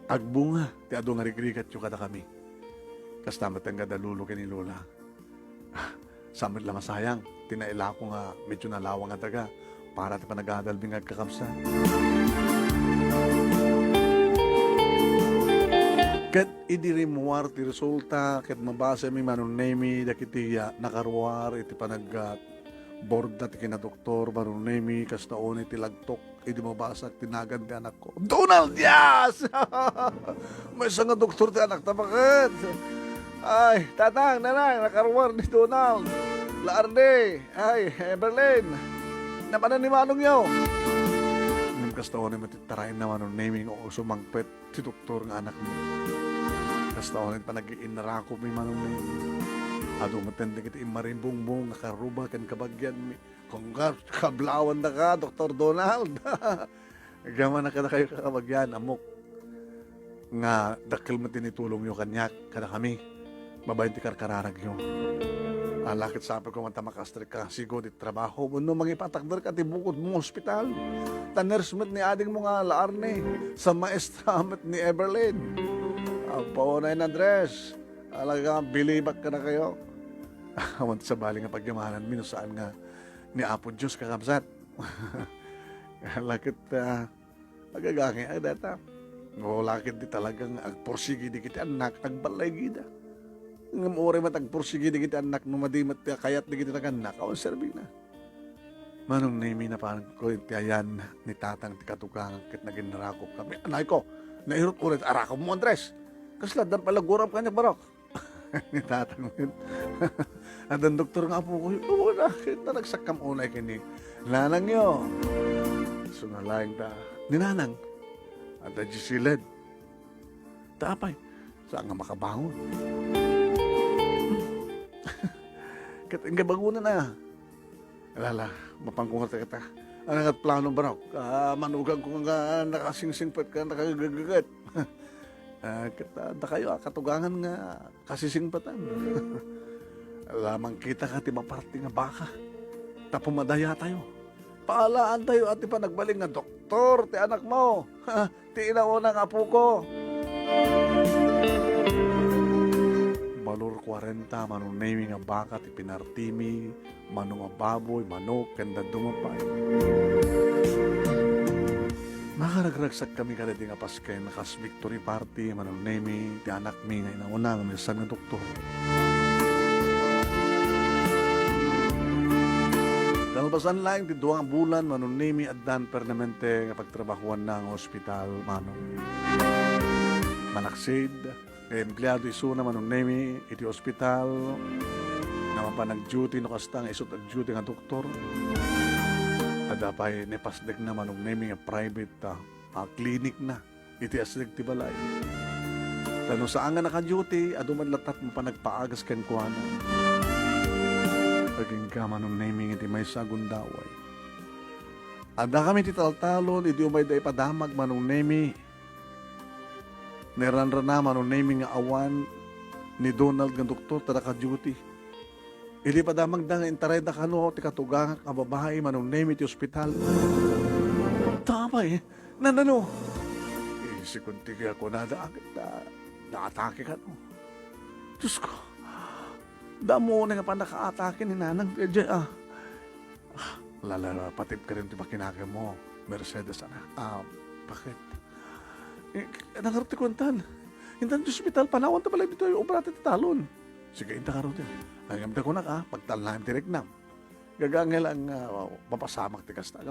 Agbunga, ti ado nga rigrigat yung kada kami. Kastamat ang kadalulo kini Lola. Samit lang masayang, tinaila ko nga medyo nalawang nga taga para ti panagadalbing agkakamsa. Kat idirimuar ti resulta, kat mabasa mi manong nemi, dakiti nakaruar, iti Borda ti kina doktor, manunemi, kas taon iti lagtok, idi mabasak, tinagan ti anak ko. Donald, yes! May isang nga doktor ti anak, bakit? Ay, tatang, nanang, nakaruwar ni Donald. Laarde, ay, Eberlin, napanan ni Manong yaw. Ngam kas taon ay matitarayin na manunemi, o sumangpet ti doktor nga anak mo. Kas taon ay panag-iinarako mi manunemi. Ado matindi kita imarimbong-bong nakaruba kan kabagyan mi. Kung kablawan na ka, Dr. Donald. Gaman na ka na kayo kakabagyan, amok. Nga dakil mo tinitulong yung kanyak, kada kami. Babayin ti karkararag yung. Lakit sabi ko man tamakastrik ka, sigo di trabaho. Uno mangipatakder ka, tibukod mo hospital. Tanersmet ni ading mo nga laarne. Sa maestramet ni Eberlin. Paunay na Andres. Alagang bilibak ka na kayo. Awan sa bali nga pagyamanan mi no saan nga ni Apo Diyos kakabsat. Lakit agagangin ay data. O lakit di talagang agporsigi di kita anak agbalay gida. Ngam ore mat agporsigi di kita anak no madimat kayat di kita anak awan serbi na. Manong nimi na parang ko itiayan ni tatang ti katugang kit naging narakop kami. Anay ko, nairot ulit arakop mo Andres. Kasla dan pala guram kanya barok. Ni tatang yun. At ang doktor nga po ko, nakita nagsakam unay kini. Nanang yo. So nalayang ta. Ni nanang. At ang jisilid. Tapay. Saan nga makabangon? Katingga bangunan na. Alala, mapangkungat kita. Anong at plano ba manugang ko nga nakasingsingpat ka, nakagagagat. Kita kayo, katugangan nga kasisingpatan. Lamang kita ka ti maparti nga baka. Tapumadaya tayo. Paalaan tayo at pa nagbaling nga doktor, ti anak mo. Ti inauna nga po ko. Balor 40, manunemi nga baka, ti pinartimi, manu nga baboy, manok, kanda dumapay. Makaragragsak kami kada di nga paskay nakas victory party, manunemi, ti anak mi nga inauna nga minsan nga doktor. Kalbasan lang, ti duwang bulan, manunemi at dan permanente nga pagtrabahuan na ang hospital, manong. Manaksid, empleyado isuna manunemi, iti hospital, naman pa nag-duty, no kasta nga isot nag-duty nga doktor. Adapay nepasdeg na manunemi nga private clinic na, iti asdeg ti balay. Tano saan nga naka-duty, aduman latat mo pa nagpaagas ken kuana. Paging ka manunemi iti may sagundaway. Ada kami ti taltalon, iti umay da ipadamag manunemi. Neranra na manunemi nga awan ni Donald nga doktor tada ka-duty. Ili padamag da nga intareda kano ti katugang nga babae manunemi ti ospital. Tama nanano. Sikunti ako na daakit na naatake ka no. Diyos ko. Damo na nga pa naka-atake ni nanang. Lala, patip ka rin ti makinake mo. Mercedes bakit? Nangarap ti kuntan. Hintan ti ospital, panawan ta pala dito yung operate ti talon. Sige, hinta ka rin ti. Ang ko na ka, pagtalnahan ti regnam. Gagangel ang mapasamak ti kasta.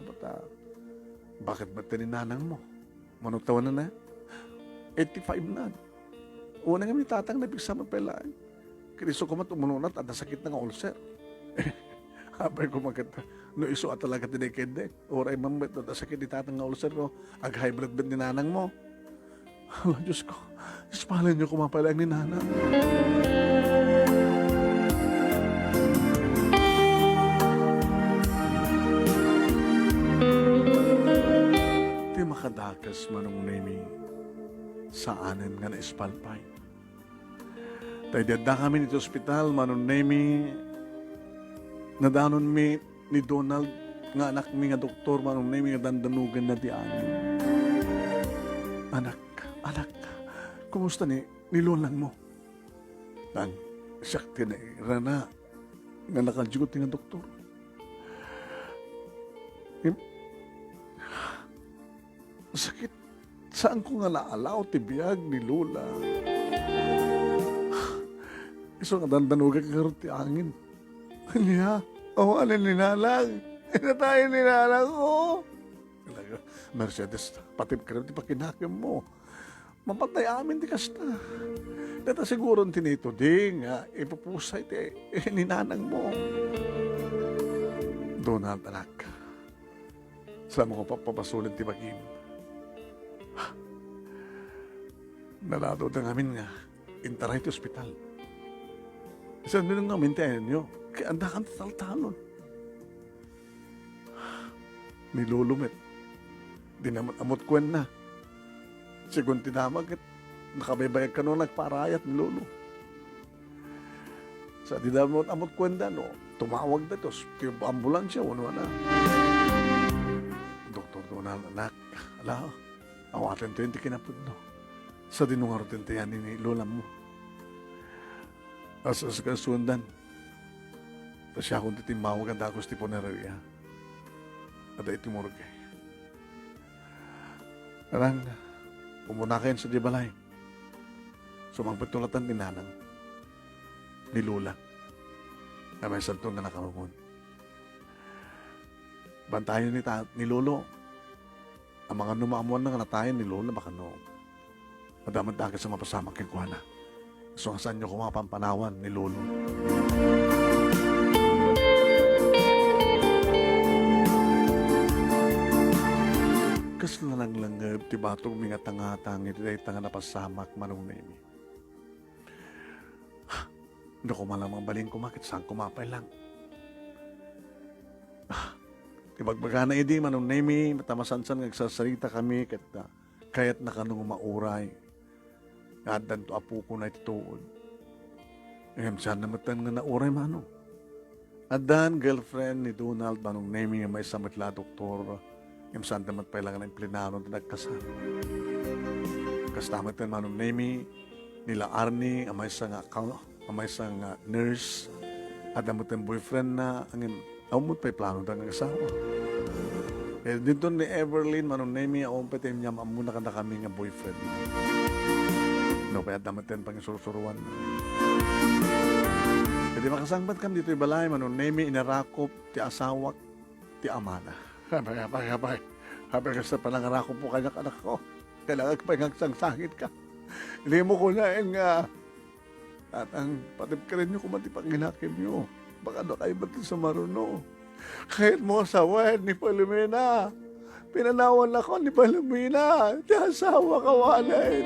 Bakit ba tininanang mo? Manutawan na na? 85 na. Una nga may tatang na pigsama pala. Kiniso ko matumununat at nasakit na nga ulcer. Habay ko magkita. No iso at talaga tinikindek. Oray mamit at nasakit ni tatang nga ulcer ko. Ag high blood ba ninanang mo? Hala, Diyos ko. Diyos pahalan niyo kumapala ang ninanang. Makadakas manong nemi sa anen nga na ispalpay. Tayo dada kami nito ospital, manong nemi nadanon mi ni Donald nga anak mi nga doktor, manong nemi nga dandanugan na di anin. Anak, kumusta ni nilulang mo? Nang sakti na irana nga nakajugot nga doktor. Sakit. Saan ko nga naalaw tibiyag ni Lola? Iso nga dandanugan ka karoon ti angin. Kanya, ano ninalang? Tayo ninalang ko. Mercedes, patip ka rin, di pa kinakim mo. Mapatay amin di kasta. Data siguro tinito ding, ipupusay ti ninanang mo. Donald, anak. Saan mo ko papapasulit ti bagim? Nalado na ngamin nga, intaray ti ospital. Saan din nga mintayan nyo? Kaya andakan ti taltalon. Nilulumit. Dinamot kwen na. Sigun tinamag at nakabaybayag ka nung nagparayat ni Lolo. Sa dinamot amot kwen na, no, tumawag na ito. Ambulansya, ano na. Doktor Donald, anak, ala, awatin to hindi kinapod, no. Sa dinungarutin tayo ni Lola mo. Asa sa kasundan. Tapos siya kung titimawag ang dagos ti Poneraria. At ay tumurog kay. Arang, umuna kayo sa Dibalay. Sumagpatulatan ni Nanang. Ni Lola. Na may santong na nakamamon. Bantayan ni Lolo. Ang mga numaamuan na natayan ni Lola baka no. Madamat dagat sa mapasama kay Kuana. So, saan nyo kumapampanawan ni Lolo? Kasla nang langab, ti batong mga tangatang, iti day tanga napasamak manong na ini. Hindi ko malamang baling kumakit, saan kumapay lang. Ti bagbaga na idi, manong na ini, matamasansan nagsasarita kami, kaya't nakanong mauray. Adan to apo ko na itutuod. Saan namatan nga nauray mano. Adan, girlfriend ni Donald, manong naming may samitla doktor. Saan namat pa ilangan ng plenaro na nagkasal. Kastamatan manong naming nila Arnie, amay sang nurse, at namatan boyfriend na angin amot pa plano na ng asawa. Eh, dito ni Everlyn, manong naming ang umpatim niya, amuna ka na kami nga boyfriend. No, kaya damatin pang surusuruan. Kasi makasangbat kami dito ibalay, manon nemi inarakop, ti asawak, ti amana. Habay. Habay ka sa panangarakop po kanya anak ko. Kailangan ka pa yung sangit ka. Hindi mo ko na at ang patip ka rin nyo kung mati panginakim nyo. Baka na kayo ba't sa maruno. Kahit mo asawan ni Palomena. Pinanawan ako ni Palomena. Ti asawa kawalan.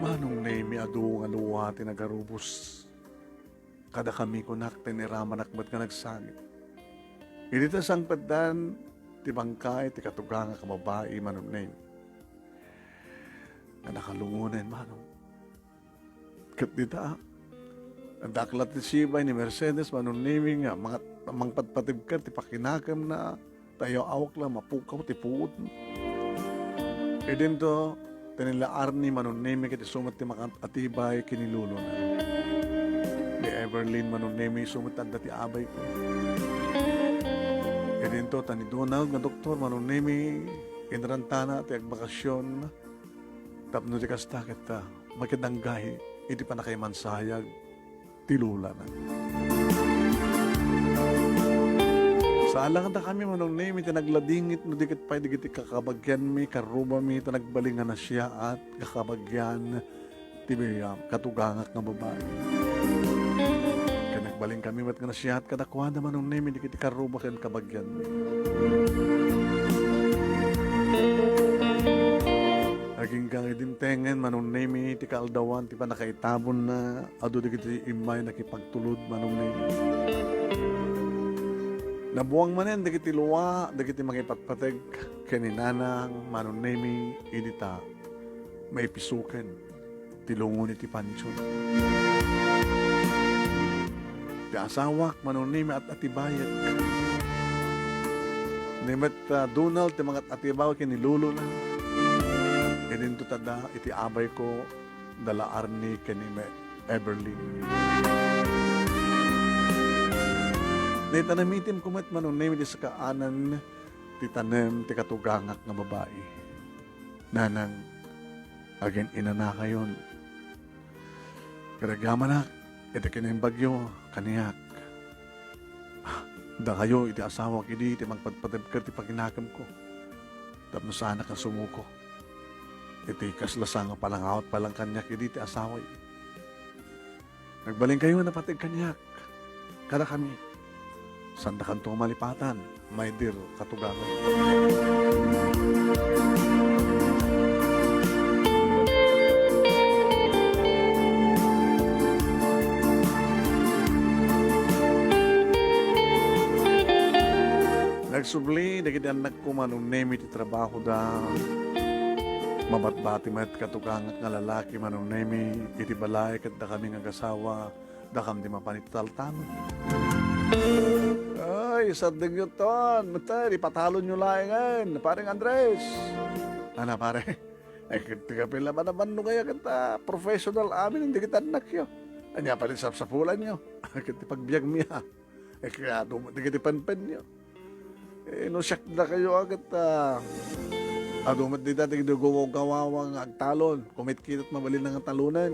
Manong name adu nga luwa tinagarubos. Kada kami kunak tiniraman akmat ka nagsangit. Hindi ta sang padan ti bangkay ti katugang nga kababae manong name. Na nakalungunan manong. Kat dita ang daklat ti Sibay ni Mercedes manong name nga mga mangpatpatib ka ti pakinakam na tayo awak lang mapukaw ti puot. E din to, tinila Arnie manunemi kiti sumat ti makatibay kinilulo na. Ni Everlyn manunemi sumat ang dati abay ko. E din to, tani Donald nga doktor manunemi inrantana ti agbakasyon tapno ti kastakit ta makidanggahi iti pa na kay mansayag tilula na. Saalang na kami manong name, tinagladingit no dikit pa, dikit kakabagyan mi, karuba mi, tinagbalingan na siya at kakabagyan, tibiyam, katugangak ng babae. Kanagbaling kami, mat nga na siya at kadakwada manong name, dikit karuba kan kabagyan mi. Naging kang idintengen, manong name, ti kaaldawan, ti pa nakaitabon na, ado dikit imay, nakipagtulod, manong name. Nabuang manen, dagiti luwa, dagiti makipatpateg, kaninanang, manunemi, idita, may pisuken, tilungon iti pansyon. Ti asawak, manunemi at atibayat. Nimet Donald, ti mga atibaw, kinilulo na. Kaninto tada, iti abay ko, dala Arnie, kanime Everlyn. Dito namitim kumat manunemi di sa kaanan ti tanem ti katugangak nga babae. Nanang Agin inana kayon. Karagyaman na, iti kinayang bagyo, kaniyak. Da kayo, iti asawa kidi, iti magpadpadabkar, iti paginakam ko. Tapos sana ka sumuko. Iti kaslasang palangawat palang kanyak, kidi, iti asawa. Nagbaling kayo na patig kanyak. Kada kami. Sanda kantong malipatan, my dear katugangan. Nagsubli, dagiti anak ko manunemi ti trabaho da. Mabatbati mat katugangat nga lalaki manunemi, iti balay kat da kami nga gasawa, da kam di mapanititaltan. Ay, sadeng yun ton. Matay, ipatalon nyo laingan. Parang Andres. Ano pare? Ay, tiga pila ba naman no kaya kita professional amin, hindi kita anak yun. Anya pa rin sapsapulan nyo. Kiti pagbiag miya. Ay, kaya di kiti panpan nyo. Eh, no siyak na kayo agad adumat di dati gawawang agtalon. Kumit kitat mabalin ng talunan.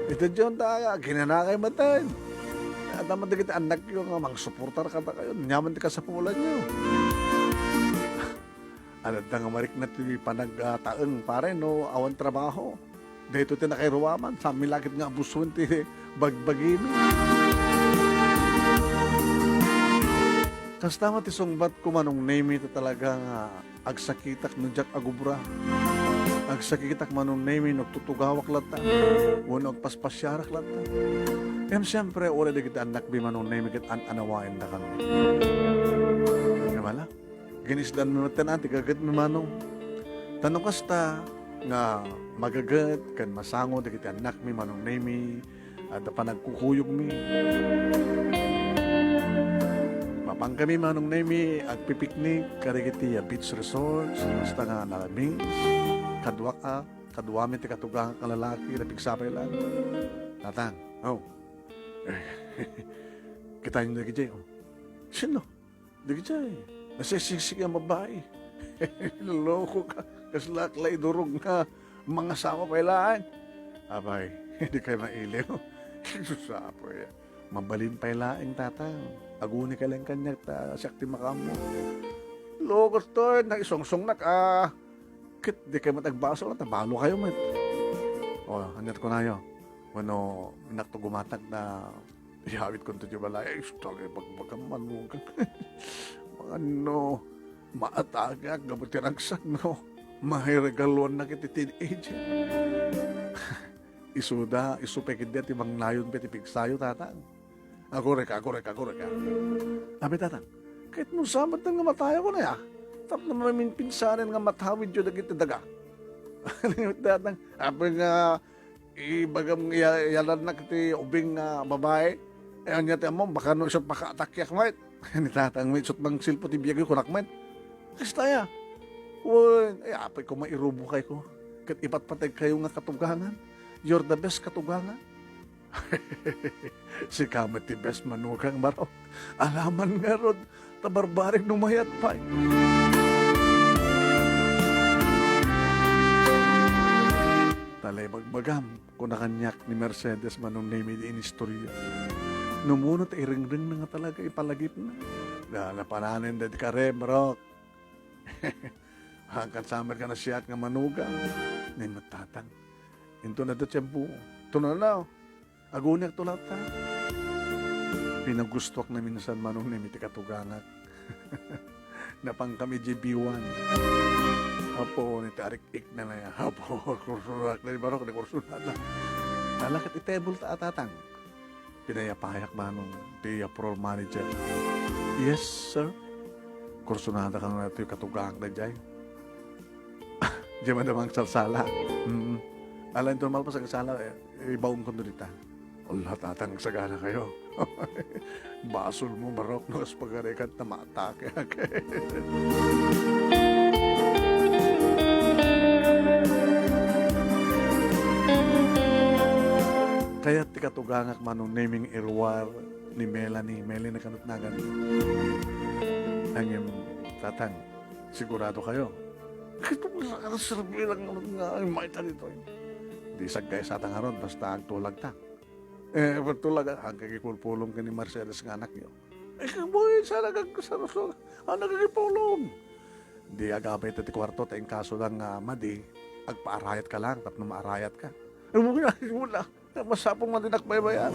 Ito dyan tayo, ginanakay matan. At naman di kita anak yung mga supporter kata kayo. Nyaman di ka sa pulan nyo. Ano da nga marik na ti panagtaeng pare no awan trabaho. Dito ti nakairuwaman. Sa milakit nga abusun ti bagbagimi. Kastama ti sungbat ko manong name ito talaga nga agsakitak no jak agubra. Agsakitak manong name nagtutugawak lata. Uno agpaspasyarak lata. Em siyempre ora di kita anak bi manong name kit anawain na kami. Kamala? Ginisdan mo natin ati kagad mo manong. Tanong kasta nga magagat kan masango di kita anak mi manong name at panagkukuyog mi. Mapang kami manong nemi agpipiknik karigiti beach resort basta nga nalaming kadwami ti katugang ang lalaki na pigsapay lang. Tatang, kita nyo nagijay, sino? Nagijay, nasisiksik ang babae. Luloko ka, kaslaklay durog na mga sama pailaan. Abay, hindi kayo mailiw. Susapo yan. Mabalin pailaing tatang. Aguni ka lang kanyak ta sakti makamo. Logos to, naisong-song na ka. Kit, di kayo matagbaso na, tabalo kayo mat. Hanyat ko na yun. Wano, nakto gumatag na ihawit ko ito yung balay. Ay, stagay, pagpagaman mo. Ano, maatagak, gabutiragsan, no. Mahiregaluan na kiti teenager. Isuda, isupekid di at ibang nayon peti pigsayo, tatang. Ako reka. Abi tatang, kahit mo sabat nga mataya ko na ya. Tap na maminpinsanin nga matawid yun naging daga. Tatang, abi nga ibagam yalan na kiti ubing babae. Eh, anya ti amom, baka no isot maka-atakyak mait. Ni tatang, may isot bang silpo ti biyag yung kunak mait. Kasta ya. Uy, ay apay ko mairubukay ko. Kat ipatpatay kayo nga katugangan. You're the best katugangan. Si kamat ti best manugang marok. Alaman nga ron, tabarbaring numayat pa. Talay bagbagam, kung nakanyak ni Mercedes manong name in istorya. Numunot iring-ring na nga talaga ipalagip na. Napananin na di ka rin, marok. Hangkat samar ka na siya at nga manugang. Ni matatang. Ito na ito tiyempo. Ito na. Aguniak tulat ta. Pinagustwak na minsan manong nimiti katugangak. Napang kami JB1. Apo, ni tarik-ik na yan. Apo, kursunak na barok, ni kursunak na. Alakat itebol ta atatang. Pinayapayak manong tiya pro manager. Yes, sir. Kursunada ka na ito yung katugangak na dyan. Diyan madamang salsala. Alain ito naman pa sa kasala, ibaong ko dito. Allah, tatang sagana kayo. Basol mo, marok, no, as pagkarekat na matake. Kaya tikatugangak manong naming irwar ni Melanie na kanutnagan. Ang yung tatang, sigurado kayo. Kito mo sa karaserbi lang nga may dito. Di sagkay sa tangaron, basta agtulag ta. Pagtulag, ang kagipulpulong ka ni Marcellus nga anak niyo. Kaboy, sana kagkasarasong, nagkagipulong. Di agapay ito ti kwarto, tayong kaso lang madi, agpaarayat ka lang, tapos maarayat ka. Mula, masapong madinakbaybayan.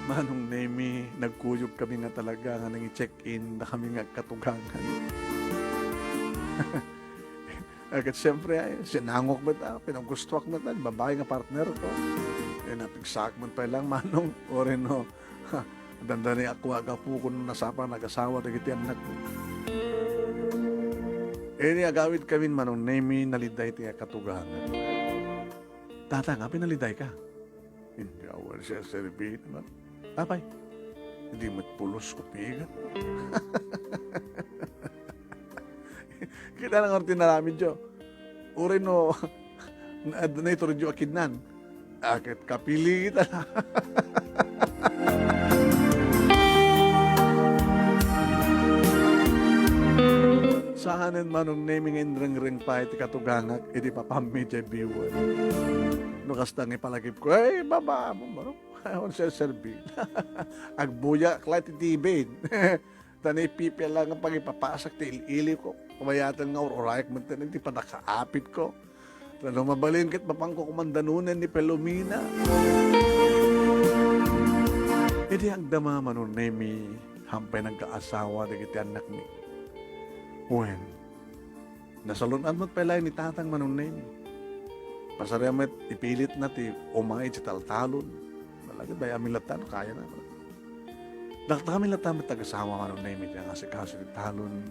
Manong Nemi, nagkuyog kami nga talaga nga nang i-check-in na kami nga katugangan. Agad siyempre ay, sinangok ba ta, pinaggustuak ba ta, babae nga partner ko. Napigsak man pa lang, manong, o rin no, dandani ako agapu ko nung nasapa, nag-asawa, nagiti anak ko. Agawid kami manong Nemi, naliday tiya katugangan. Tata nga, pinaliday ka. Hindi awal siya serbi naman. Tapay, hindi matpulos ko pigan. Kita lang orti na namin, Jo. Uri no, na ito rin Jo akidnan. Akit kapili kita na. Sahanan manong naming inreng-reng pa iti katugangak, iti papamidya biwan. No kastang ipalagip ko, baba mo, marong. Ayaw siya serbi. Agbuya, klat itibin. Tanay pipil lang ang pagipapasak, til-ili ko. Kumayatan nga urayak man tanin, di pa nakaapit ko. Tano mabalin kit mapangko kumandanunan ni Pelomina. Hindi ang dama manon Nemi, hampay nagkaasawa, dagiti anak ni. When, nasalunan mo't pala ni tatang manon Nemi. Pasaramet, ipilit na ti umay ti taltalon. Malagad ba yung amilatan, kaya na. Dakta kami latan at tagasawa manon Nemi, nga si kaso ti talon,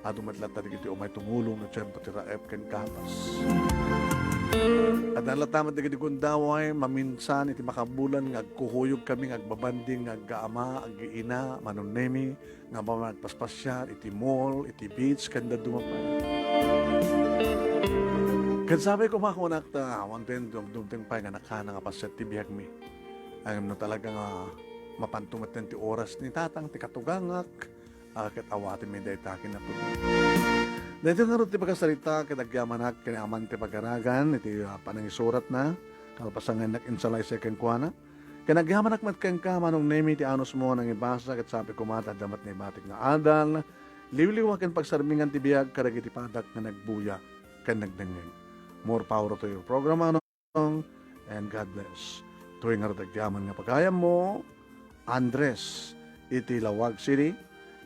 at umatlatan iti umay tumulong na tiyempo ti raep ken kapas. At nalatamat iti kundaway, maminsan iti makabulan, ngagkuhuyog kami, ngagbabanding, ngaggaama, aggiina, manon Nemi, nga ba magpaspasyal, iti mall, iti beach, kanda dumapay. Kan sabi ko makunak ta, wantin dumting pa nga nakana nga pasyat ti biyag mi. Ang no talaga nga mapantumat ti oras ni tatang, ti katugangak, kat awatin may daytakin na po. Dito nga rin ti pagkasalita, kinagyamanak, kinayaman ti pagkaragan, iti panangisurat na, kalpasangan nag-insalay sa kenkwana. Kinagyamanak matkang ka, manong Nemi ti anos mo nang ibasa, kat sabi ko damat na ibatik na adal, liwliwakin pagsarmingan ti biyag, karagiti padak na nagbuya, kan nagdangin. More power to your program, anong, and God bless. Tuwing nga rin nga pagkayam mo, Andres, iti Lawag City,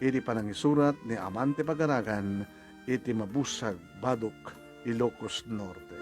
iti panangisurat ni Amante Pagaragan, iti Mabusag, Baduk, Ilocos Norte.